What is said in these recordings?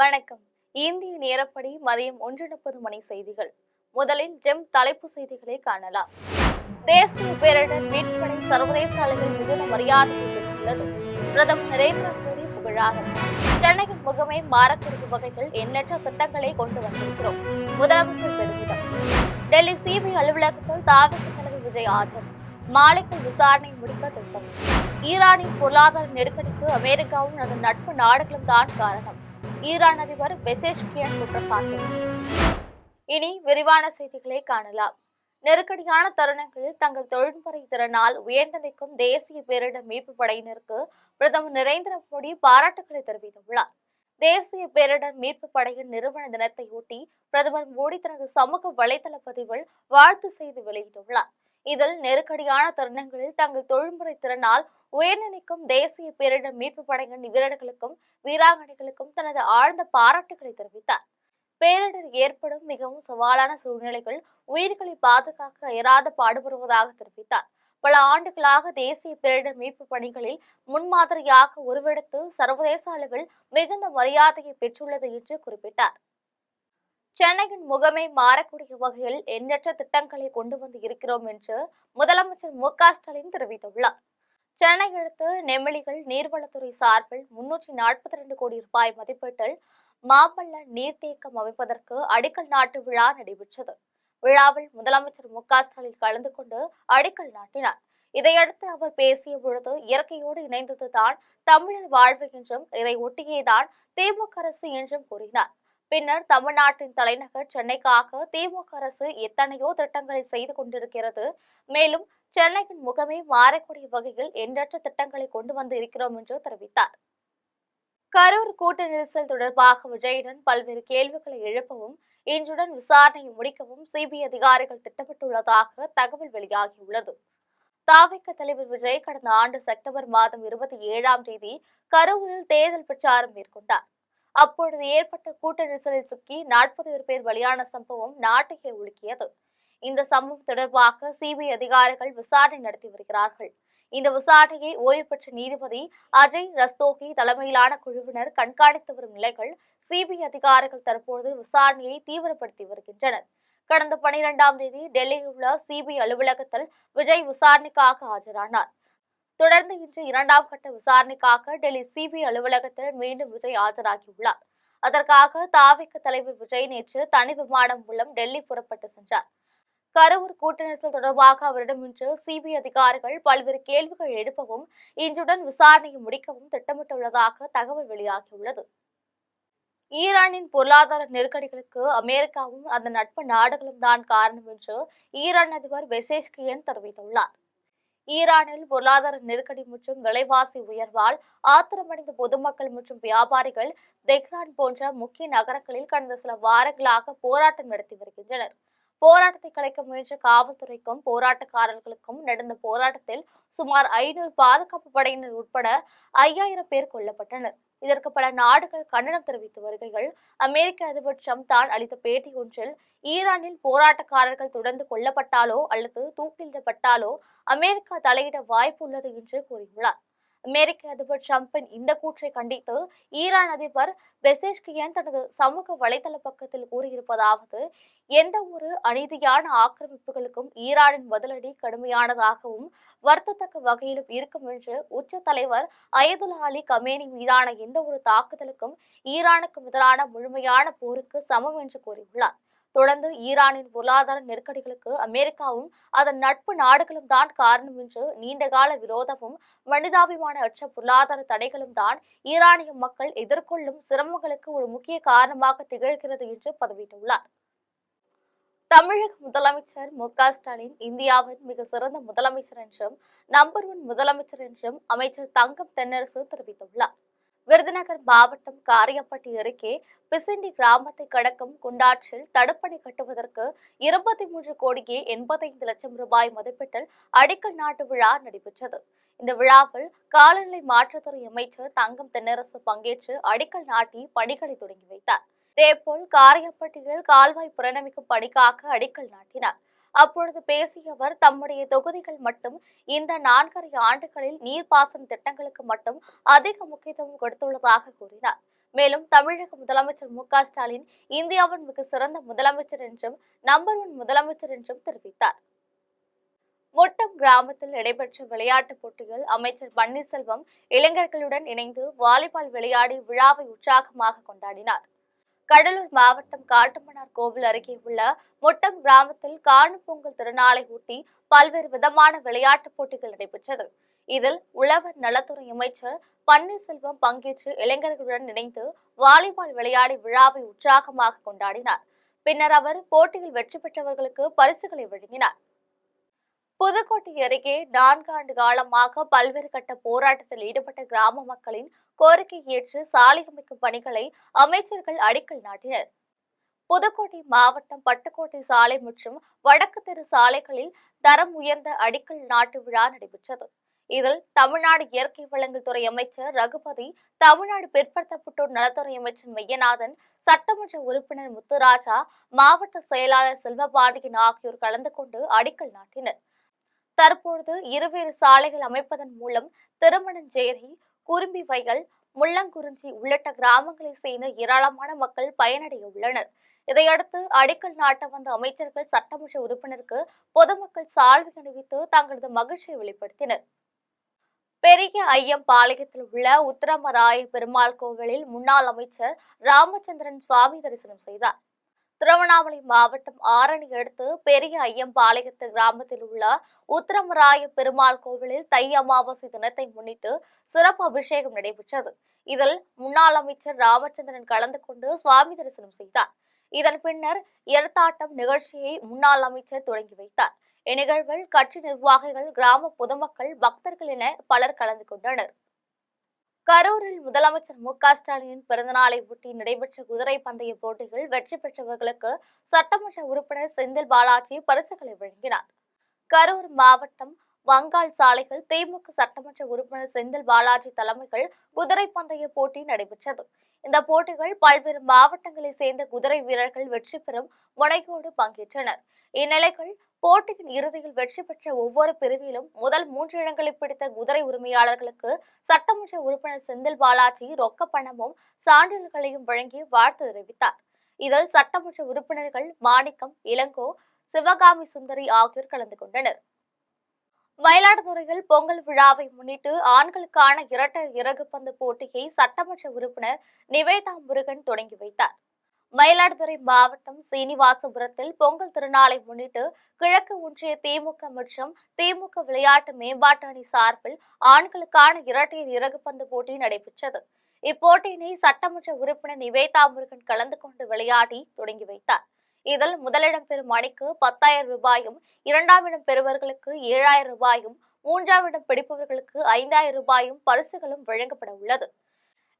வணக்கம். இந்திய நேரப்படி மதியம் 1:30 மணி செய்திகள். முதலில் ஜெம் தலைப்பு செய்திகளை காணலாம். தேசிய பேரிடர் மீட்புப்படை சர்வதேச அளவில் மிகுந்த மரியாதையை பெற்றுள்ளது. பிரதமர் நரேந்திர மோடி புகழாரம். சென்னையின் முகமே மாறக்கூடிய வகையில் எண்ணற்ற திட்டங்களை கொண்டு வந்திருக்கிறோம். முதலமைச்சர் பெருமிதம். டெல்லி சிபிஐ அலுவலகத்தில் தாவேகா தலைவர் விஜய் ஆஜர். மாலைக்குள் விசாரணை முடிக்க திட்டம். ஈரானின் பொருளாதார நெருக்கடிக்கு அமெரிக்காவும் அதன் நட்பு நாடுகளும் தான் காரணம். ஈரான் அதிபர் பெசேஷ்கியன் குற்றச்சாட்டு. இனி விரிவான செய்திகளை காணலாம். நெருக்கடியான தருணங்களில் தங்கள் தொழில்முறை திறனால் உயர்ந்து நிற்கும் தேசிய பேரிடர் மீட்பு படையினருக்கு பிரதமர் நரேந்திர மோடி பாராட்டுகளை தெரிவித்துள்ளார். தேசிய பேரிடர் மீட்பு படையின் நிறுவன தினத்தையொட்டி பிரதமர் மோடி தனது சமூக வலைதள பதிவில் வாழ்த்து செய்தி வெளியிட்டுள்ளார். இதில் நெருக்கடியான தருணங்களில் தங்கள் தொழில்முறை திறனால் உயர்ந்து நிற்கும் தேசிய பேரிடர் மீட்பு படையின் வீரர்களுக்கும் வீராங்கனைகளுக்கும் தனது ஆழ்ந்த பாராட்டுகளை தெரிவித்தார். பேரிடர் ஏற்படும் மிகவும் சவாலான சூழ்நிலைகள் உயிர்களை பாதுகாக்க அயராத பாடுபடுவதாக தெரிவித்தார். பல ஆண்டுகளாக தேசிய பேரிடர் மீட்பு பணிகளில் முன்மாதிரியாக உருவெடுத்து சர்வதேச அளவில் மிகுந்த மரியாதையை பெற்றுள்ளது என்று குறிப்பிட்டார். சென்னையின் முகமே மாறக்கூடிய வகையில் எண்ணற்ற திட்டங்களை கொண்டு வந்து இருக்கிறோம் என்று முதலமைச்சர் மு.க.ஸ்டாலின் தெரிவித்துள்ளார். சென்னை அடுத்த நெமிலிகள் நீர்வளத்துறை சார்பில் 342 கோடி ரூபாய் மதிப்பீட்டில் மாமல்ல நீர்த்தேக்கம் அமைப்பதற்கு அடிக்கல் நாட்டு விழா நடைபெற்றது. விழாவில் முதலமைச்சர் மு.க.ஸ்டாலின் கலந்து கொண்டு அடிக்கல் நாட்டினார். இதையடுத்து அவர் பேசிய பொழுது இயற்கையோடு இணைந்ததுதான் தமிழர் வாழ்வு என்றும் இதை ஒட்டியேதான் திமுக அரசு என்றும் கூறினார். பின்னர் தமிழ்நாட்டின் தலைநகர் சென்னைக்காக திமுக அரசு எத்தனையோ திட்டங்களை செய்து கொண்டிருக்கிறது. மேலும் சென்னையின் முகமே மாறக்கூடிய வகையில் எண்ணற்ற திட்டங்களை கொண்டு வந்து இருக்கிறோம் என்று தெரிவித்தார். கரூர் கூட்ட நெரிசல் தொடர்பாக விஜயுடன் பல்வேறு கேள்விகளை எழுப்பவும் இன்றுடன் விசாரணையை முடிக்கவும் சிபிஐ அதிகாரிகள் திட்டமிட்டுள்ளதாக தகவல் வெளியாகியுள்ளது. தாவேகா தலைவர் விஜய் கடந்த ஆண்டு செப்டம்பர் மாதம் 27ஆம் தேதி கரூரில் தேர்தல் பிரச்சாரம் மேற்கொண்டார். அப்பொழுது ஏற்பட்ட கூட்ட நெரிசலில் சிக்கி 41 பேர் பலியான சம்பவம் நாட்டையே உலுக்கியது. இந்த சம்பவம் தொடர்பாக சிபிஐ அதிகாரிகள் விசாரணை நடத்தி வருகிறார்கள். இந்த விசாரணையை ஓய்வு பெற்ற நீதிபதி அஜய் ரஸ்தோகி தலைமையிலான குழுவினர் கண்காணித்து வரும் நிலையில் சிபிஐ அதிகாரிகள் தற்போது விசாரணையை தீவிரப்படுத்தி வருகின்றனர். கடந்த 12ஆம் தேதி டெல்லியில் உள்ள சிபிஐ அலுவலகத்தில் விஜய் விசாரணைக்காக ஆஜரானார். தொடர்ந்து இன்று 2ஆம் கட்ட விசாரணைக்காக டெல்லி சிபிஐ அலுவலகத்தில் மீண்டும் விஜய் ஆஜராகியுள்ளார். அதற்காக தாவேகா தலைவர் விஜய் நேற்று தனி விமானம் மூலம் டெல்லி புறப்பட்டு சென்றார். கரூர் கூட்ட நெரிசல் தொடர்பாக அவரிடம் இன்று சிபிஐ அதிகாரிகள் பல்வேறு கேள்விகள் எழுப்பவும் இன்றுடன் விசாரணையை முடிக்கவும் திட்டமிட்டுள்ளதாக தகவல் வெளியாகியுள்ளது. ஈரானின் பொருளாதார நெருக்கடிகளுக்கு அமெரிக்காவும் அதன் நட்பு நாடுகளும் தான் காரணம் என்று ஈரான் அதிபர் பெசேஷ்கியன் தெரிவித்துள்ளார். ஈரானில் பொருளாதார நெருக்கடி மற்றும் விலைவாசி உயர்வால் ஆத்திரமடைந்த பொதுமக்கள் மற்றும் வியாபாரிகள் தெஹ்ரான் போன்ற முக்கிய நகரங்களில் கடந்த சில வாரங்களாக போராட்டம் நடத்தி வருகின்றனர். போராட்டத்தை கலைக்க முயன்ற காவல்துறைக்கும் போராட்டக்காரர்களுக்கும் நடந்த போராட்டத்தில் சுமார் 500 பாதுகாப்பு படையினர் உட்பட 5000 பேர் கொல்லப்பட்டனர். இதற்கு பல நாடுகள் கண்டனம் தெரிவித்து வருகையில் அமெரிக்க அதிபர் ட்ரம்ப் தான் அளித்த பேட்டி ஒன்றில் ஈரானில் போராட்டக்காரர்கள் தொடர்ந்து கொல்லப்பட்டாலோ அல்லது தூக்கிலிடப்பட்டாலோ அமெரிக்கா தலையிட வாய்ப்பு உள்ளது என்று கூறியுள்ளார். அமெரிக்க அதிபர் ட்ரம்பின் இந்த கூற்றை கண்டித்து ஈரான் அதிபர் பெசேஷ்கியன் தனது சமூக வலைதள பக்கத்தில் கூறியிருப்பதாவது: எந்த ஒரு அநீதியான ஆக்கிரமிப்புகளுக்கும் ஈரானின் பதிலடி கடுமையானதாகவும் வருத்தத்தக்க வகையிலும் இருக்கும் என்று உச்ச தலைவர் அயதுல்லா அலி கமேனி மீதான எந்த ஒரு தாக்குதலுக்கும் ஈரானுக்கு எதிரான முழுமையான போருக்கு சமம் என்று கூறியுள்ளார். தொடர்ந்து ஈரானின் பொருளாதார நெருக்கடிகளுக்கு அமெரிக்காவும் அதன் நட்பு நாடுகளும் தான் காரணம் என்று நீண்டகால விரோதமும் மனிதாபிமான அற்ற பொருளாதார தடைகளும் தான் ஈரானிய மக்கள் எதிர்கொள்ளும் சிரமங்களுக்கு ஒரு முக்கிய காரணமாக திகழ்கிறது என்று பதிவிட்டுள்ளார். தமிழக முதலமைச்சர் மு.க.ஸ்டாலின் இந்தியாவின் மிக சிறந்த முதலமைச்சர் என்றும் நம்பர் 1 முதலமைச்சர் என்றும் அமைச்சர் தங்கம் தென்னரசு தெரிவித்துள்ளார். விருதுநகர் மாவட்டம் காரியப்பட்டி அருகே பிசிண்டி கிராமத்தை கடக்கும் குண்டாற்றில் தடுப்பணை கட்டுவதற்கு 23 கோடியே 85 லட்சம் ரூபாய் மதிப்பீட்டில் அடிக்கல் நாட்டு விழா நடைபெற்றது. இந்த விழாவில் காலநிலை மாற்றத்துறை அமைச்சர் தங்கம் தென்னரசு பங்கேற்று அடிக்கல் நாட்டி பணிகளை தொடங்கி வைத்தார். இதேபோல் காரியப்பட்டியில் கால்வாய் புனரமைக்கும் பணிக்காக அடிக்கல் நாட்டினார். அப்பொழுது பேசிய அவர் தம்முடைய தொகுதிகள் மட்டும் இந்த 4.5 ஆண்டுகளில் நீர்ப்பாசன திட்டங்களுக்கு மட்டும் அதிக முக்கியத்துவம் கொடுத்துள்ளதாக கூறினார். மேலும் தமிழக முதலமைச்சர் மு.க.ஸ்டாலின் இந்தியாவின் மிக சிறந்த முதலமைச்சர் என்றும் நம்பர் 1 முதலமைச்சர் என்றும் தெரிவித்தார். முட்டம் கிராமத்தில் நடைபெற்ற விளையாட்டுப் போட்டியில் அமைச்சர் பன்னீர்செல்வம் இளைஞர்களுடன் இணைந்து வாலிபால் விளையாடி விழாவை உற்சாகமாக கொண்டாடினார். கடலூர் மாவட்டம் காட்டுமன்னார் கோவில் அருகே உள்ள முட்டம் கிராமத்தில் காணும் பொங்கல் திருநாளை ஒட்டி பல்வேறு விதமான விளையாட்டுப் போட்டிகள் நடைபெற்றது. இதில் உழவர் நலத்துறை அமைச்சர் பன்னீர்செல்வம் பங்கேற்று இளைஞர்களுடன் இணைந்து வாலிபால் விளையாடி விழாவை உற்சாகமாக கொண்டாடினார். பின்னர் அவர் போட்டியில் வெற்றி பெற்றவர்களுக்கு பரிசுகளை வழங்கினார். புதுக்கோட்டை அருகே 4 ஆண்டு காலமாக பல்வேறு கட்ட போராட்டத்தில் ஈடுபட்ட கிராம மக்களின் கோரிக்கை ஏற்று சாலை அமைக்கும் பணிகளை அமைச்சர்கள் அடிக்கல் நாட்டினர். புதுக்கோட்டை மாவட்டம் பட்டுக்கோட்டை சாலை மற்றும் வடக்கு தெரு சாலைகளில் தரம் உயர்ந்த அடிக்கல் நாட்டு விழா நடைபெற்றது. இதில் தமிழ்நாடு இயற்கை வளங்கள் துறை அமைச்சர் ரகுபதி, தமிழ்நாடு பிற்படுத்தப்பட்டோர் நலத்துறை அமைச்சர் மெய்யநாதன், சட்டமன்ற உறுப்பினர் முத்துராஜா, மாவட்ட செயலாளர் செல்வபாண்டியன் ஆகியோர் கலந்து கொண்டு அடிக்கல் நாட்டினர். தற்பொழுது இருவேறு சாலைகள் அமைப்பதன் மூலம் திருமணஞ்சேரி, குறும்பி வயல், முள்ளங்குறிஞ்சி உள்ளிட்ட கிராமங்களை சேர்ந்த ஏராளமான மக்கள் பயனடைய உள்ளனர். இதையடுத்து அடிக்கல் நாட்ட வந்த அமைச்சர்கள், சட்டமன்ற உறுப்பினருக்கு பொதுமக்கள் சால்வை அணிவித்து தங்களது மகிழ்ச்சியை வெளிப்படுத்தினர். பெரிய ஐயம்பாளையத்தில் உள்ள உத்தரமராய பெருமாள் கோவிலில் முன்னாள் அமைச்சர் ராமச்சந்திரன் சுவாமி தரிசனம் செய்தார். திருவண்ணாமலை மாவட்டம் ஆரணி அடுத்து பெரிய ஐயம்பாளையத்து கிராமத்தில் உள்ள உத்தரமராய பெருமாள் கோவிலில் தை அமாவாசை தினத்தை முன்னிட்டு சிறப்பு அபிஷேகம் நடைபெற்றது. இதில் முன்னாள் அமைச்சர் ராமச்சந்திரன் கலந்து கொண்டு சுவாமி தரிசனம் செய்தார். இதன் பின்னர் எருத்தாட்டம் நிகழ்ச்சியை முன்னாள் அமைச்சர் தொடங்கி வைத்தார். இந்நிகழ்வில் கட்சி நிர்வாகிகள், கிராம பொதுமக்கள், பக்தர்கள் என பலர் கலந்து கொண்டனர். கரூரில் முதலமைச்சர் மு.க.ஸ்டாலினின் பிறந்தநாளை ஒட்டி நடைபெற்ற குதிரை பந்தய போட்டியில் வெற்றி பெற்றவர்களுக்கு சட்டமன்ற உறுப்பினர் செந்தில் பாலாஜி பரிசுகளை வழங்கினார். கரூர் மாவட்டம் வங்கால் சாலையில் திமுக சட்டமன்ற உறுப்பினர் செந்தில் பாலாஜி தலைமையில் குதிரை பந்தய போட்டி நடைபெற்றது. இந்த போட்டிகள் பல்வேறு மாவட்டங்களைச் சேர்ந்த குதிரை வீரர்கள் வெற்றி பெறும் முனைப்போடு பங்கேற்றனர். இந்நிலையில் போட்டியின் இறுதியில் வெற்றி பெற்ற ஒவ்வொரு பிரிவிலும் முதல் 3 இடங்களை பிடித்த குதிரை உரிமையாளர்களுக்கு சட்டமன்ற உறுப்பினர் செந்தில் பாலாஜி ரொக்க பணமும் சான்றிதழ்களையும் வழங்கி வாழ்த்து தெரிவித்தார். இதில் சட்டமன்ற உறுப்பினர்கள் மாணிக்கம், இளங்கோ, சிவகாமி சுந்தரி ஆகியோர் கலந்து கொண்டனர். மயிலாடுதுறையில் பொங்கல் விழாவை முன்னிட்டு ஆண்களுக்கான இரட்டை இறகு பந்து போட்டியை சட்டமன்ற உறுப்பினர் நிவேதா முருகன் தொடங்கி வைத்தார். மயிலாடுதுறை மாவட்டம் சீனிவாசபுரத்தில் பொங்கல் திருநாளை முன்னிட்டு கிழக்கு ஒன்றிய திமுக மற்றும் திமுக விளையாட்டு மேம்பாட்டு அணி சார்பில் ஆண்களுக்கான இரட்டையர் இறகுப்பந்து போட்டி நடைபெற்றது. இப்போட்டியினை சட்டமன்ற உறுப்பினர் நிவேதா முருகன் கலந்து கொண்டு விளையாடி தொடங்கி வைத்தார். இதில் முதலிடம் பெறும் அணிக்கு 10,000 ரூபாயும், 2ஆம் இடம் பெறுவர்களுக்கு 7,000 ரூபாயும், 3ஆம் இடம் பிடிப்பவர்களுக்கு 5,000 ரூபாயும் பரிசுகளும் வழங்கப்பட உள்ளது.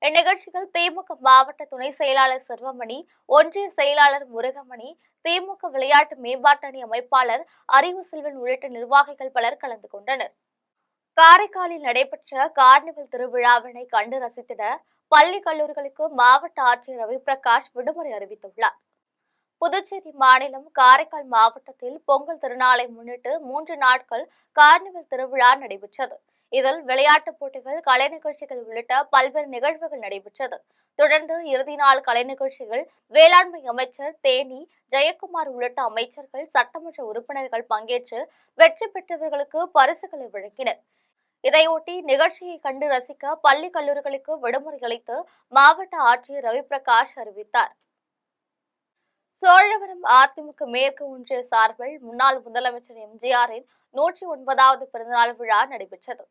இந்நிகழ்ச்சியில் திமுக மாவட்ட துணை செயலாளர் செல்வமணி, ஒன்றிய செயலாளர் முருகமணி, திமுக விளையாட்டு மேம்பாட்டு அணி அமைப்பாளர் அறிவு செல்வன் உள்ளிட்ட நிர்வாகிகள் பலர் கலந்து கொண்டனர். காரைக்காலில் நடைபெற்ற கார்னிவல் திருவிழாவினை கண்டு ரசித்திட பள்ளி கல்லூரிகளுக்கு மாவட்ட ஆட்சியர் ரவிபிரகாஷ் விடுமுறை அறிவித்துள்ளார். புதுச்சேரி மாநிலம் காரைக்கால் மாவட்டத்தில் பொங்கல் திருநாளை முன்னிட்டு 3 நாட்கள் கார்னிவல் திருவிழா நடைபெற்றது. இதில் விளையாட்டுப் போட்டிகள், கலை நிகழ்ச்சிகள் உள்ளிட்ட பல்வேறு நிகழ்வுகள் நடைபெற்றது. தொடர்ந்து இறுதி நாள் கலை நிகழ்ச்சிகள் வேளாண்மை அமைச்சர் தேனி ஜெயக்குமார் உள்ளிட்ட அமைச்சர்கள், சட்டமன்ற உறுப்பினர்கள் பங்கேற்று வெற்றி பெற்றவர்களுக்கு பரிசுகளை வழங்கினர். இதையொட்டி நிகழ்ச்சியை கண்டு ரசிக்க பள்ளி கல்லூரிகளுக்கு விடுமுறை அளித்து மாவட்ட ஆட்சியர் ரவிபிரகாஷ் அறிவித்தார். சோழவரம் அதிமுக மேற்கு ஒன்றிய சார்பில் முன்னாள் முதலமைச்சர் எம்ஜிஆரின் 109வது பிறந்தநாள் விழா நடைபெற்றது.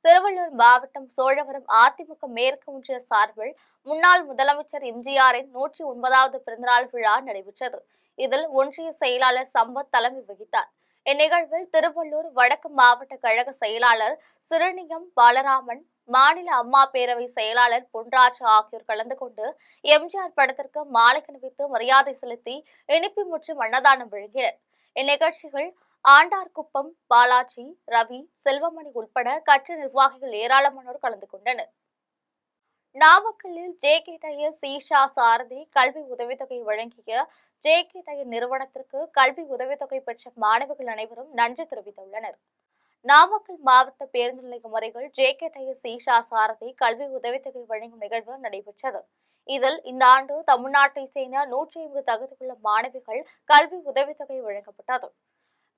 திருவள்ளூர் மாவட்டம் சோழவரம் அதிமுக மேற்கு ஒன்றிய சார்பில் முன்னாள் முதலமைச்சர் எம்ஜிஆரின் 109வது பிறந்தநாள் விழா நடைபெற்றது. இதில் ஒன்றிய செயலாளர் சம்பத் தலைமை வகித்தார். இந்நிகழ்வில் திருவள்ளூர் வடக்கு மாவட்ட கழக செயலாளர் சிறுனியம் பாலராமன், மாநில அம்மா பேரவை செயலாளர் பொன்ராஜ் ஆகியோர் கலந்து கொண்டு எம்ஜிஆர் படத்திற்கு மாலை அணிவித்து மரியாதை செலுத்தி இனிப்பு மற்றும் அன்னதானம் வழங்கினர். இந்நிகழ்ச்சிகள் ஆண்டார்குப்பம் பாலாஜி, ரவி, செல்வமணி உட்பட கட்சி நிர்வாகிகள் ஏராளமானோர் கலந்து கொண்டனர். நாமக்கல்லில் ஜே.கே. டயர் சீஷா சாரதி கல்வி உதவித்தொகை வழங்கிய ஜே.கே. டயர் நிறுவனத்திற்கு கல்வி உதவித்தொகை பெற்ற மாணவர்கள் அனைவரும் நன்றி தெரிவித்துள்ளனர். நாமக்கல் மாவட்ட பேருந்து நிலையம் அருகில் ஜே.கே. டயர் சீஷா சாரதி கல்வி உதவித்தொகை வழங்கும் நிகழ்வு நடைபெற்றது. இதில் இந்த ஆண்டு தமிழ்நாட்டை சேர்ந்த 150 தகுதியுள்ள மாணவிகள் கல்வி உதவித்தொகை வழங்கப்பட்டது.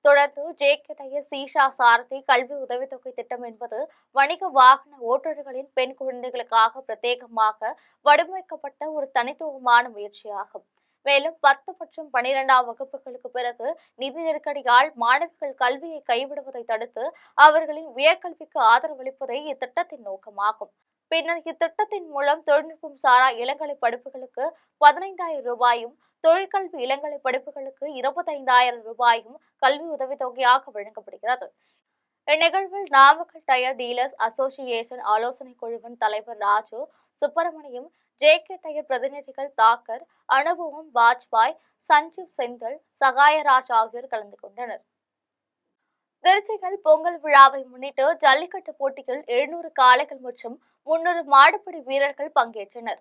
தொடர்ந்து ஜேகேடைய சீஷா சாரதி கல்வி உதவித்தொகை திட்டம் என்பது வணிக வாகன ஓட்டுநர்களின் பெண் குழந்தைகளுக்காக பிரத்யேகமாக வடிவமைக்கப்பட்ட ஒரு தனித்துவமான முயற்சியாகும். மேலும் 10 மற்றும் 12ஆம் வகுப்புகளுக்கு பிறகு நிதி நெருக்கடியால் மாணவிகள் கல்வியை கைவிடுவதை தடுத்து அவர்களின் உயர்கல்விக்கு ஆதரவளிப்பதே இத்திட்டத்தின் நோக்கமாகும். பின்னர் இத்திட்டத்தின் மூலம் தொழில்நுட்பம் சாரா இளங்கலை படிப்புகளுக்கு 15,000 ரூபாயும், தொழிற்கல்வி இளங்கலை படிப்புகளுக்கு 25,000 ரூபாயும் கல்வி உதவித்தொகையாக வழங்கப்படுகிறது. இந்நிகழ்வில் நாமக்கல் டயர் டீலர்ஸ் அசோசியேஷன் ஆலோசனை குழுவின் தலைவர் ராஜு சுப்பிரமணியம், ஜேகே டயர் பிரதிநிதிகள் தாக்கர், அனுபவம், வாஜ்பாய், சஞ்சீவ் செந்தில், சகாயராஜ் ஆகியோர் கலந்து கொண்டனர். திருச்சியில் பொங்கல் விழாவை முன்னிட்டு ஜல்லிக்கட்டு போட்டியில் 700 காளைகள் மற்றும் 300 மாடுபிடி வீரர்கள் பங்கேற்றனர்.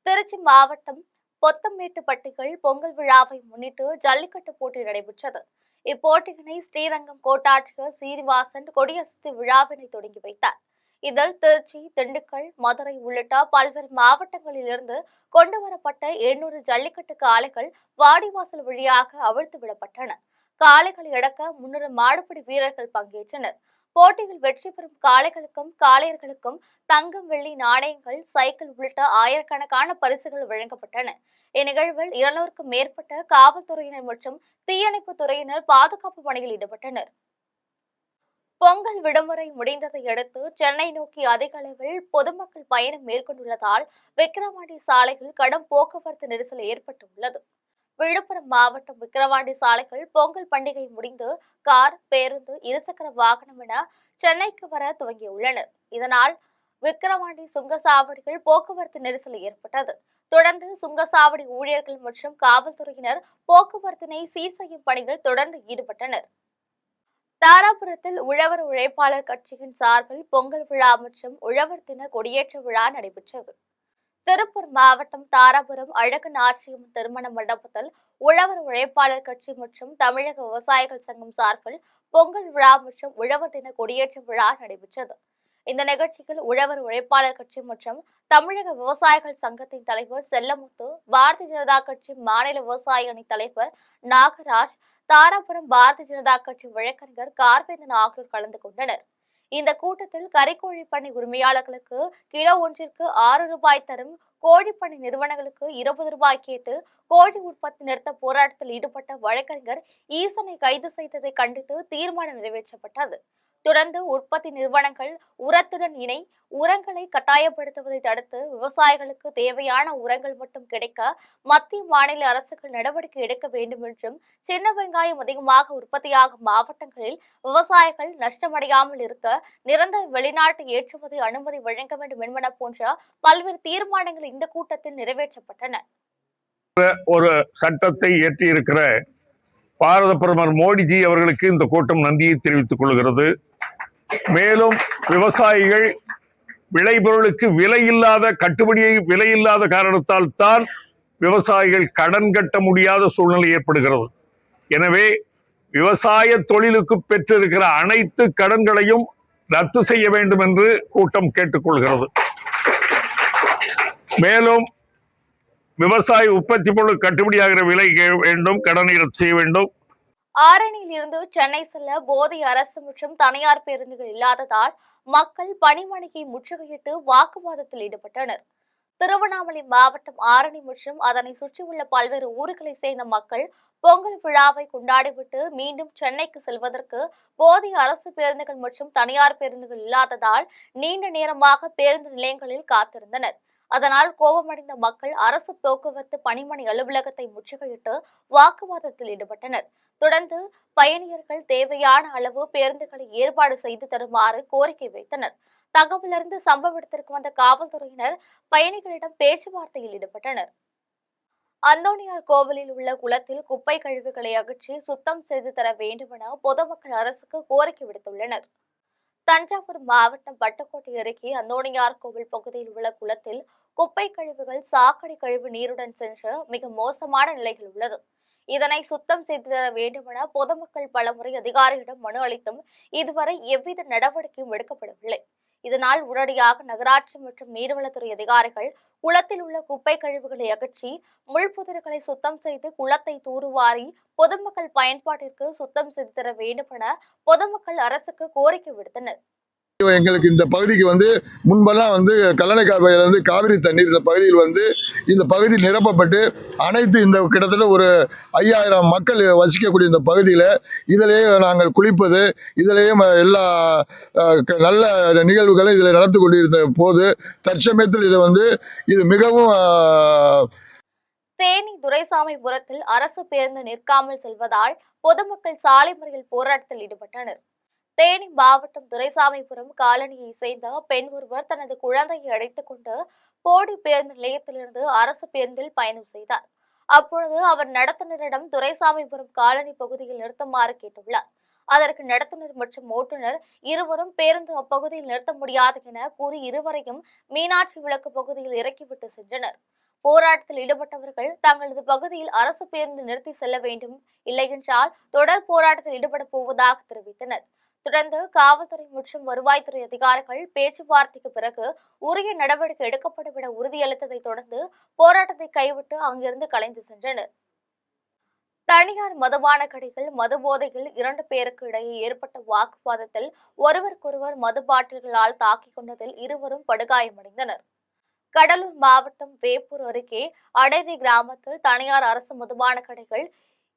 திருச்சி மாவட்டம் பொத்தமேட்டுப்பட்டியில் பொங்கல் விழாவை முன்னிட்டு ஜல்லிக்கட்டு போட்டி நடைபெற்றது. இப்போட்டியினை ஸ்ரீரங்கம் கோட்டாட்சியர் சீனிவாசன் கொடியசைத்து விழாவினை தொடங்கி வைத்தார். இதில் திருச்சி, திண்டுக்கல், மதுரை உள்ளிட்ட பல்வேறு மாவட்டங்களிலிருந்து கொண்டுவரப்பட்ட 700 ஜல்லிக்கட்டு காளைகள் வாடிவாசல் வழியாக அவிழ்த்து விடப்பட்டன. காளைகளை அடக்க 300 மாடுபிடி வீரர்கள் பங்கேற்றனர். போட்டியில் வெற்றி பெறும் காளைகளுக்கும் காளையர்களுக்கும் தங்கம், வெள்ளி நாணயங்கள், சைக்கிள் உள்ளிட்ட ஆயிரக்கணக்கான பரிசுகள் வழங்கப்பட்டன. இந்நிகழ்வில் 200க்கும் மேற்பட்ட காவல்துறையினர் மற்றும் தீயணைப்பு துறையினர் பாதுகாப்பு பணியில் ஈடுபட்டனர். பொங்கல் விடுமுறை முடிந்ததை அடுத்து சென்னை நோக்கி அதிக அளவில் பொதுமக்கள் பயணம் மேற்கொண்டுள்ளதால் விக்கிரவாண்டி சாலையில் கடும் போக்குவரத்து நெரிசல் ஏற்பட்டுள்ளது. விழுப்புரம் மாவட்டம் விக்கிரவாண்டி சாலைகள் பொங்கல் பண்டிகை முடிந்து கார், பேருந்து, இருசக்கர வாகனம் என சென்னைக்கு வர துவங்கியுள்ளனர். இதனால் விக்கிரவாண்டி சுங்கசாவடிகள் போக்குவரத்து நெரிசல் ஏற்பட்டது. தொடர்ந்து சுங்கசாவடி ஊழியர்கள் மற்றும் காவல்துறையினர் போக்குவரத்தினை சீர் செய்யும் பணியில் தொடர்ந்து ஈடுபட்டனர். தாராபுரத்தில் உழவர் உழைப்பாளர் கட்சியின் சார்பில் பொங்கல் விழா மற்றும் உழவர் தின கொடியேற்ற விழா நடைபெற்றது. திருப்பூர் மாவட்டம் தாராபுரம் அழகு நாச்சியம்மன் திருமண மண்டபத்தில் உழவர் உழைப்பாளர் கட்சி மற்றும் தமிழக விவசாயிகள் சங்கம் சார்பில் பொங்கல் விழா மற்றும் உழவர் தின கொடியேற்ற விழா நடைபெற்றது. இந்த நிகழ்ச்சியில் உழவர் உழைப்பாளர் கட்சி மற்றும் தமிழக விவசாயிகள் சங்கத்தின் தலைவர் செல்லமுத்து, பாரதிய ஜனதா கட்சி மாநில விவசாய அணி தலைவர் நாகராஜ், தாராபுரம் பாரதிய ஜனதா கட்சி வழக்கறிஞர் கார்வேந்தன் ஆகியோர் கலந்து கொண்டனர். இந்த கூட்டத்தில் கறிக்கோழி பண்ணை உரிமையாளர்களுக்கு கிலோ ஒன்றிற்கு 6 ரூபாய் தரும் கோழிப்பண்ணை நிறுவனங்களுக்கு 20 ரூபாய் கேட்டு கோழி உற்பத்தி நிறுத்த போராட்டத்தில் ஈடுபட்ட வழக்கறிஞர் ஈசனை கைது செய்ததை கண்டித்து தீர்மானம் நிறைவேற்றப்பட்டது. தொடர்ந்து உற்பத்தி நிறுவனங்கள் உரத்துடன் இணை உரங்களை கட்டாயப்படுத்துவதை தடுத்து விவசாயிகளுக்கு தேவையான உரங்கள் மட்டும் கிடைக்க மத்திய, மாநில அரசுகள் நடவடிக்கை எடுக்க வேண்டும் என்றும், சின்ன வெங்காயம் அதிகமாக உற்பத்தியாகும் மாவட்டங்களில் விவசாயிகள் நஷ்டமடையாமல் இருக்க நிரந்தர வெளிநாட்டு ஏற்றுமதி அனுமதி வழங்க வேண்டும் என்பன போன்ற பல்வேறு தீர்மானங்கள் இந்த கூட்டத்தில் நிறைவேற்றப்பட்டன. ஒரு சட்டத்தை இயற்றியிருக்கிற பாரத பிரதமர் மோடிஜி அவர்களுக்கு இந்த கூட்டம் நன்றியை தெரிவித்துக் கொள்கிறது. மேலும் விவசாயிகள் விளைபொருளுக்கு விலை இல்லாத காரணத்தால் தான் விவசாயிகள் கடன் கட்ட முடியாத சூழ்நிலை ஏற்படுகிறது. எனவே விவசாய தொழிலுக்கு பெற்றிருக்கிற அனைத்து கடன்களையும் ரத்து செய்ய வேண்டும் என்று கூட்டம் கேட்டுக்கொள்கிறது. மேலும் விவசாய உற்பத்தி பொருள் கட்டுப்படியாகிற விலை வேண்டும், கடனை ரத்து செய்ய வேண்டும். ஆரணியில் இருந்து சென்னை செல்ல போதை அரசு மற்றும் தனியார் பேருந்துகள் இல்லாததால் மக்கள் பணிமனையை முற்றுகையிட்டு வாக்குவாதத்தில் ஈடுபட்டனர். திருவண்ணாமலை மாவட்டம் ஆரணி மற்றும் அதனை சுற்றியுள்ள பல்வேறு ஊர்களை சேர்ந்த மக்கள் பொங்கல் விழாவை கொண்டாடிவிட்டு மீண்டும் சென்னைக்கு செல்வதற்கு போதிய அரசு பேருந்துகள் மற்றும் தனியார் பேருந்துகள் இல்லாததால் நீண்ட நேரமாக பேருந்து நிலையங்களில் காத்திருந்தனர். அதனால் கோபமடைந்த மக்கள் அரசு போக்குவரத்து பணிமனை அலுவலகத்தை முற்றுகையிட்டு வாக்குவாதத்தில் ஈடுபட்டனர். தொடர்ந்து பயணியர்கள் தேவையான அளவு பேருந்துகளை ஏற்பாடு செய்து தருமாறு கோரிக்கை வைத்தனர். தகவலறிந்து சம்பவ இடத்திற்கு வந்த காவல்துறையினர் பயணிகளிடம் பேச்சுவார்த்தையில் ஈடுபட்டனர். அந்தோணியார் கோவிலில் உள்ள குளத்தில் குப்பை கழிவுகளை அகற்றி சுத்தம் செய்து தர வேண்டுமென பொதுமக்கள் அரசுக்கு கோரிக்கை விடுத்துள்ளனர். தஞ்சாவூர் மாவட்டம் பட்டுக்கோட்டை அருகே அந்தோணியார் கோவில் பகுதியில் உள்ள குளத்தில் குப்பை கழிவுகள் சாக்கடை கழிவு நீருடன் சென்று மிக மோசமான நிலையில் உள்ளது. இதனை சுத்தம் செய்து தர வேண்டுமென பொதுமக்கள் பலமுறை அதிகாரியிடம் மனு அளித்தும் இதுவரை எவ்வித நடவடிக்கையும் எடுக்கப்படவில்லை. இதனால் உடனடியாக நகராட்சி மற்றும் நீர்வளத்துறை அதிகாரிகள் குளத்தில் உள்ள குப்பை கழிவுகளை அகற்றி முள்புதர்களை சுத்தம் செய்து குளத்தை தூர்வாரி பொதுமக்கள் பயன்பாட்டிற்கு சுத்தம் செய்து தர வேண்டும் என பொதுமக்கள் அரசுக்கு கோரிக்கை விடுத்தனர். எங்களுக்கு இந்த பகுதிக்கு முன்பெல்லாம் கல்லணைக்காவிலிருந்து காவிரி தண்ணீர் இந்த பகுதியில் இந்த பகுதி நிரப்பப்பட்டு அனைத்து இந்த கிட்டத்தட்ட ஒரு 5000 மக்கள் வசிக்கக்கூடிய இந்த பகுதியில் இதிலேயே நாங்கள் குளிப்பது, இதிலேயே எல்லா நல்ல நிகழ்வுகளும் இதில் நடந்து கொண்டிருந்த போது தற்சமயத்தில் இது மிகவும் தேனி துரைசாமிபுரத்தில் அரசு பேருந்து நிற்காமல் செல்வதால் பொதுமக்கள் சாலை மறியல் போராட்டத்தில் ஈடுபட்டனர். தேனி மாவட்டம் துரைசாமிபுரம் காலனியை சேர்ந்த பெண் ஒருவர் தனது குழந்தையை அழைத்துக் கொண்டு போடி பேருந்து நிலையத்திலிருந்து அரசு பேருந்தில் பயணம் செய்தார். அப்பொழுது அவர் நடத்துனரிடம் துரைசாமிபுரம் காலனி பகுதியில் நிறுத்துமாறு கேட்டுள்ளார். அதற்கு நடத்துனர் மற்றும் ஓட்டுநர் இருவரும் பேருந்து அப்பகுதியில் நிறுத்த முடியாது என கூறி இருவரையும் மீனாட்சி விளக்கு பகுதியில் இறக்கிவிட்டு சென்றனர். போராட்டத்தில் ஈடுபட்டவர்கள் தங்களது பகுதியில் அரசு பேருந்து நிறுத்தி செல்ல வேண்டும், இல்லையென்றால் தொடர் போராட்டத்தில் ஈடுபட போவதாக தெரிவித்தனர். தொடர்ந்து காவல்துறை மற்றும் வருவாய்த்துறை அதிகாரிகள் பேச்சுவார்த்தைக்கு பிறகு உரிய நடவடிக்கை எடுக்கப்படும் என உறுதியளித்ததை தொடர்ந்து போராட்டத்தை கைவிட்டு அங்கிருந்து கலைந்து சென்றனர். தனியார் மதுபான கடைகள் மது போதையில் 2 பேருக்கு இடையே ஏற்பட்ட வாக்குவாதத்தில் ஒருவருக்கொருவர் மது பாட்டில்களால் தாக்கிக் கொண்டதில் இருவரும் படுகாயமடைந்தனர். கடலூர் மாவட்டம் வேப்பூர் அருகே அடேரி கிராமத்தில் தனியார் அரசு மதுபான கடைகள்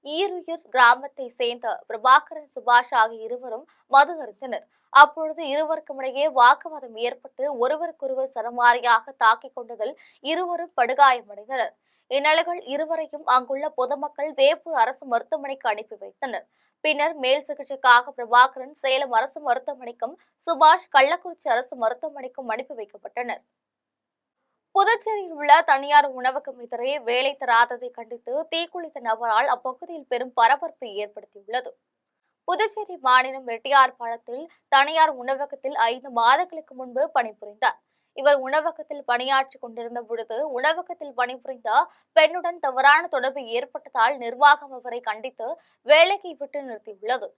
ஈருயிர் கிராமத்தை சேர்ந்த பிரபாகரன், சுபாஷ் ஆகிய இருவரும் மது அருந்தினர். அப்பொழுது இருவருக்கும் இடையே வாக்குவாதம் ஏற்பட்டு ஒருவருக்கொருவர் சரமாரியாக தாக்கிக் கொண்டதில் இருவரும் படுகாயமடைந்தனர். இந்நிலையில் இருவரையும் அங்குள்ள பொதுமக்கள் வேப்பூர் அரசு மருத்துவமனைக்கு அனுப்பி வைத்தனர். பின்னர் மேல் சிகிச்சைக்காக பிரபாகரன் சேலம் அரசு மருத்துவமனைக்கும், சுபாஷ் கள்ளக்குறிச்சி அரசு மருத்துவமனைக்கும் அனுப்பி வைக்கப்பட்டனர். புதுச்சேரியில் உள்ள தனியார் உணவகம் எதிரே வேலை தராததை கண்டித்து தீக்குளித்த நபரால் அப்பகுதியில் பெரும் பரபரப்பை ஏற்படுத்தியுள்ளது. புதுச்சேரி மாநிலம் ரெட்டியார்பாளையத்தில் தனியார் உணவகத்தில் 5 மாதங்களுக்கு முன்பு பணிபுரிந்தார். இவர் உணவகத்தில் பணியாற்றிக் கொண்டிருந்த பொழுது உணவகத்தில் பணிபுரிந்த பெண்ணுடன் தவறான தொடர்பு ஏற்பட்டதால் நிர்வாகம் அவரை கண்டித்து வேலையை விட்டு நிறுத்தியுள்ளது.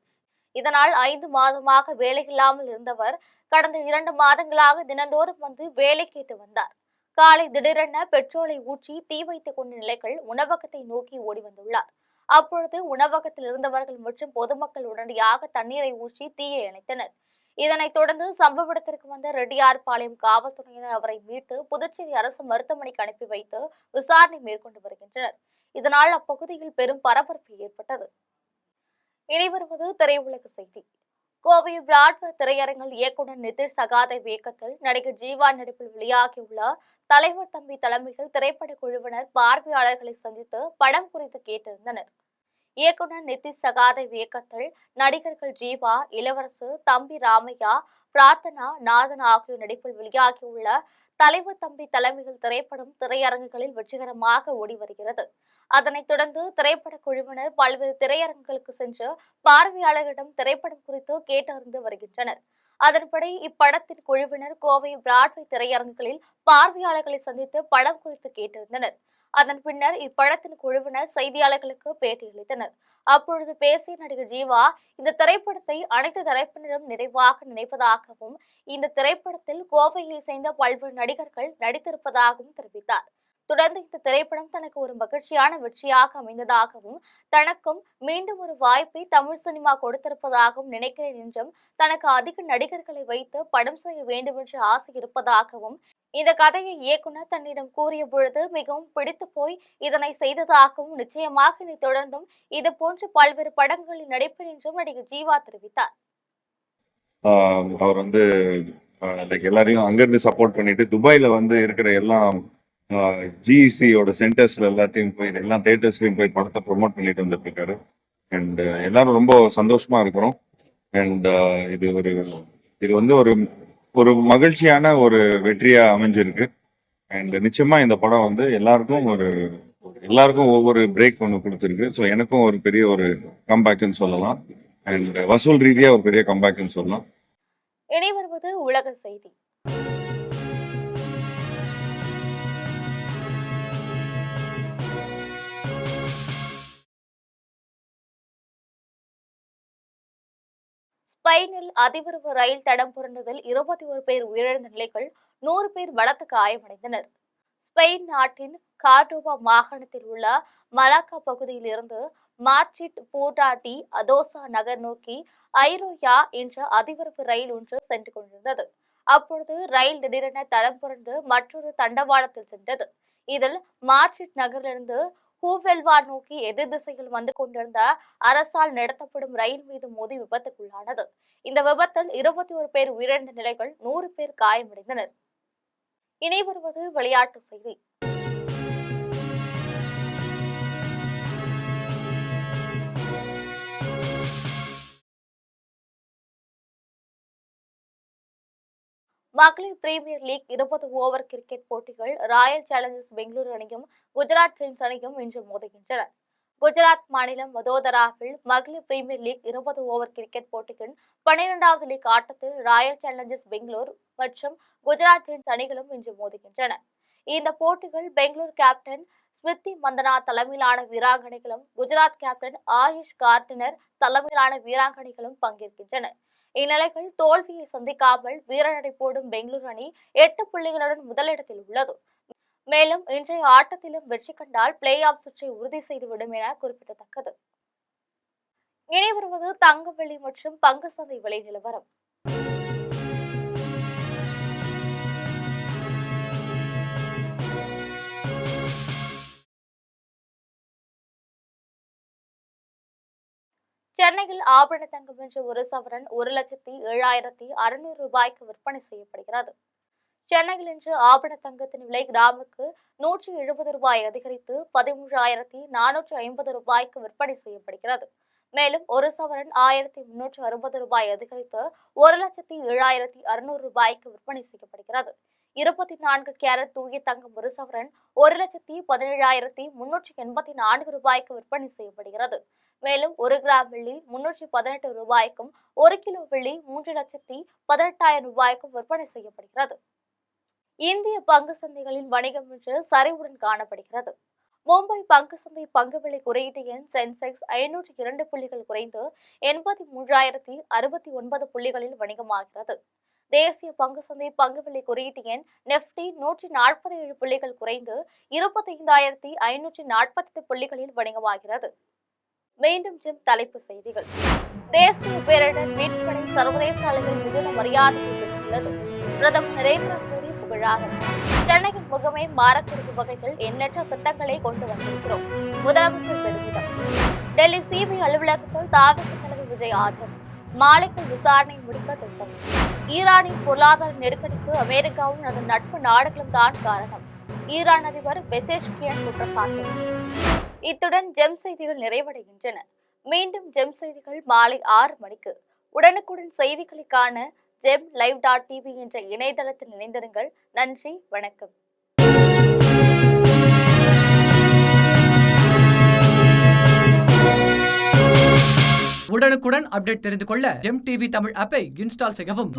இதனால் 5 மாதமாக வேலையில்லாமல் இருந்தவர் கடந்த 2 மாதங்களாக தினந்தோறும் வேலை கேட்டு வந்தார். காலை திடீரென பெட்ரோலை ஊற்றி தீ வைத்துக் கொண்ட நிலையில் உணவகத்தை நோக்கி ஓடி வந்துள்ளார். அப்பொழுது உணவகத்தில் இருந்தவர்கள் மற்றும் பொதுமக்கள் உடனடியாக தண்ணீரை ஊற்றி தீயை அணைத்தனர். இதனைத் தொடர்ந்து சம்பவ இடத்திற்கு வந்த ரெட்டியார்பாளையம் காவல்துறையினர் அவரை மீட்டு புதுச்சேரி அரசு மருத்துவமனைக்கு அனுப்பி வைத்து விசாரணை மேற்கொண்டு வருகின்றனர். இதனால் அப்பகுதியில் பெரும் பரபரப்பு ஏற்பட்டது. இனி வருவது திரையுலக செய்தி. கோவை பிராட்வே திரையரங்கில் இயக்குனர் நிதிஷ் சகாதேவ் இயக்கத்தில் நடிகர் ஜீவா நடிப்பில் வெளியாகியுள்ள தலைவர் தம்பி தலைமையில் திரைப்பட குழுவினர் பார்வையாளர்களை சந்தித்து படம் குறித்து கேட்டிருந்தனர். இயக்குனர் நிதிஷ் சகாதேவ் இயக்கத்தில் நடிகர்கள் ஜீவா, இளவரசு, தம்பி ராமையா, பிரார்த்தனா, நாதன் ஆகியோர் நடிப்பில் வெளியாகியுள்ள தலைவர் தம்பி தலைமையில் திரைப்படம் திரையரங்குகளில் வெற்றிகரமாக ஓடி வருகிறது. அதனைத் தொடர்ந்து திரைப்பட குழுவினர் பல்வேறு திரையரங்குகளுக்கு சென்று பார்வையாளர்களிடம் திரைப்படம் குறித்து கேட்டறிந்து வருகின்றனர். அதன்படி இப்படத்தின் குழுவினர் கோவை பிராட்வே திரையரங்குகளில் பார்வையாளர்களை சந்தித்து படம் குறித்து கேட்டிருந்தனர். அதன் பின்னர் இப்படத்தின் குழுவினர் செய்தியாளர்களுக்கு பேட்டியளித்தனர். அப்பொழுது பேசிய நடிகர் ஜீவா, இந்த திரைப்படத்தை அனைத்து தரப்பினரும் நிறைவாக நினைப்பதாகவும் இந்த திரைப்படத்தில் கோவையை சேர்ந்த பல்வேறு நடிகர்கள் நடித்திருப்பதாகவும் தெரிவித்தார். தொடர்ந்து இந்த திரைப்படம் தனக்கு ஒரு மகிழ்ச்சியான வெற்றியாக அமைந்ததாகவும் தனக்கும் மீண்டும் ஒரு வாய்ப்பை தமிழ் சினிமா கொடுத்திருப்பதாகவும் நினைக்கிறேன் என்றும் தனக்கு அதிக நடிகர்களை வைத்து படம் செய்ய வேண்டும் என்ற ஆசை இருப்பதாகவும் இந்த கதையை இயக்குனர் தன்னிடம் கூறிய பொழுது மிகவும் பிடித்து போய் இதனை செய்ததாகவும் நிச்சயமாக இனி தொடர்ந்தும் இது போன்ற பல்வேறு படங்களில் நடிப்பேன் என்றும் நடிகர் ஜீவா தெரிவித்தார். அவர் எல்லாரையும் அங்கிருந்து சப்போர்ட் பண்ணிட்டு துபாயில இருக்கிற எல்லாம் ஜிஇசியோட சென்டர்ஸ்ல எல்லாத்தையும் போய் எல்லா தியேட்டர்ஸ்லயும் போய் படத்தை ப்ரொமோட் பண்ணிட்டு வந்துட்டு இருக்காரு. அண்ட் எல்லாரும் ரொம்ப சந்தோஷமா இருக்கிறோம். அண்ட் இது ஒரு ஒரு மகிழ்ச்சியான ஒரு வெற்றியா அமைஞ்சிருக்கு. அண்ட் நிச்சயமா இந்த படம் எல்லாருக்கும் ஒவ்வொரு பிரேக் ஒன்று கொடுத்துருக்கு. ஸோ எனக்கும் ஒரு பெரிய ஒரு கம்பேக்னு சொல்லலாம். அண்ட் வசூல் ரீதியா ஒரு பெரிய கம்பேக்னு சொல்லலாம். இனி வருவது உலக செய்தி. ஸ்பெயினில் அதிவிரைவு ரயில் தடம் புரண்டதில் 21 பேர் உயிரிழந்த நிலையில் 100 பேர் பலத்த காயமடைந்தனர். ஸ்பெயின் நாட்டின் கார்டோபா மாகாணத்தில் உள்ள மலாக்கா பகுதியில் இருந்து மாட்ரிட் போர்டாடி அதோசா நகர் நோக்கி ஐரோயா என்ற அதிவிரைவு ரயில் ஒன்று சென்று கொண்டிருந்தது. அப்பொழுது ரயில் திடீரென தடம் புரண்டு மற்றொரு தண்டவாளத்தில் சென்றது. இதில் மாட்ரிட் நகரிலிருந்து ஹூவெல்வா நோக்கி எதிர் திசையில் வந்து கொண்டிருந்த அரசால் நடத்தப்படும் ரயில் மீது மோதி விபத்துக்குள்ளானது. இந்த விபத்தில் 21 பேர் உயிரிழந்த நிலையில் 100 பேர் காயமடைந்தனர். இனி வருவது விளையாட்டு செய்தி. மகளிர் பிரீமியர் லீக் 20 ஓவர் கிரிக்கெட் போட்டிகள் ராயல் சேலஞ்சர்ஸ் பெங்களூரு அணியும் குஜராத் டைட்டன்ஸ் அணியும் இன்று மோதுகின்றன. குஜராத் மாநிலம் வதோதராவில் மகளிர் பிரீமியர் லீக் 20 ஓவர் கிரிக்கெட் போட்டியின் 12வது லீக் ஆட்டத்தில் ராயல் சேலஞ்சர்ஸ் பெங்களூரு மற்றும் குஜராத் டைட்டன்ஸ் அணிகளும் இன்று மோதுகின்றன. இந்த போட்டிகள் பெங்களூரு கேப்டன் ஸ்மிருதி மந்தனா தலைமையிலான வீராங்கனைகளும் குஜராத் கேப்டன் ஆயுஷ் கார்டினர் தலைமையிலான வீராங்கனைகளும் பங்கேற்கின்றனர். இந்நிலையில் தோல்வியை சந்திக்காமல் வீரநடை போடும் பெங்களூரு அணி 8 புள்ளிகளுடன் முதலிடத்தில் உள்ளது. மேலும் இன்றைய ஆட்டத்திலும் வெற்றி கண்டால் பிளே ஆஃப் சுற்றை உறுதி செய்துவிடும் என குறிப்பிடத்தக்கது. இனி வருவது தங்கம் வெள்ளி மற்றும் பங்கு சந்தை விலை நிலவரம். சென்னையில் ஆபரண தங்கம் என்ற ஒரு சவரன் 1,07,600 ரூபாய்க்கு விற்பனை செய்யப்படுகிறது. சென்னையில் இன்று ஆபரண தங்கத்தின் விலை கிராமுக்கு 170 ரூபாய் அதிகரித்து 13,450 ரூபாய்க்கு விற்பனை செய்யப்படுகிறது. மேலும் ஒரு சவரன் 1,360 ரூபாய் அதிகரித்து 1,07,600 ரூபாய்க்கு விற்பனை செய்யப்படுகிறது. 24 கேரட் தூய தங்கம் ஒரு சவரன் 1,17,384 ரூபாய்க்கு விற்பனை செய்யப்படுகிறது. மேலும் 1 கிராம் வெள்ளி 318 ரூபாய்க்கும் 1 கிலோ வெள்ளி 3,18,000 ரூபாய்க்கும் விற்பனை செய்யப்படுகிறது. இந்திய பங்கு சந்தைகளில் வணிகம் இன்று சரிவுடன் காணப்படுகிறது. மும்பை பங்கு சந்தை பங்கு விலை குறியீட்டு எண் சென்செக்ஸ் 502 புள்ளிகள் குறைந்து 83,069 புள்ளிகளில் வணிகமாகிறது. தேசிய பங்கு சந்தை பங்கு விலை குறியீட்டு எண் நெப்டி 147 புள்ளிகள் குறைந்து 25,548 புள்ளிகளில் வணிகமாகிறது. மீண்டும் தலைப்பு செய்திகள். தேசிய பேரிடர் மீட்புப் படை சர்வதேச அளவில் மிகுந்த மரியாதையை பெற்றுள்ளது. பிரதமர் நரேந்திர மோடி புகழாரம். சென்னையின் முகமே மாறக்கூடிய வகையில் எண்ணற்ற திட்டங்களை கொண்டு வந்திருக்கிறோம். முதலமைச்சர் பெருமிதம். டெல்லி சிபிஐ அலுவலகத்தில் தாவேக தலைவர் விஜய் ஆஜர். மாலைக்குள் விசாரணை முடிக்க திட்டம். ஈரானின் பொருளாதார நெருக்கடிக்கு அமெரிக்காவும் அதன் நட்பு நாடுகளும் தான் காரணம். ஈரான் அதிபர் பெசேஷ்கியன் குற்றச்சாட்டு. இத்துடன் ஜெம் செய்திகள் நிறைவடைகின்றன. மீண்டும் ஜெம் செய்திகள் மாலை 6 மணிக்கு. உடனுக்குடன் செய்திகளை காண gemlive.tv என்ற இணையதளத்தில் இணைந்திருங்கள். நன்றி, வணக்கம். உடனுக்குடன் அப்டேட் தெரிந்து கொள்ள ஜெம் டிவி தமிழ் ஆப்பை இன்ஸ்டால் செய்யவும்.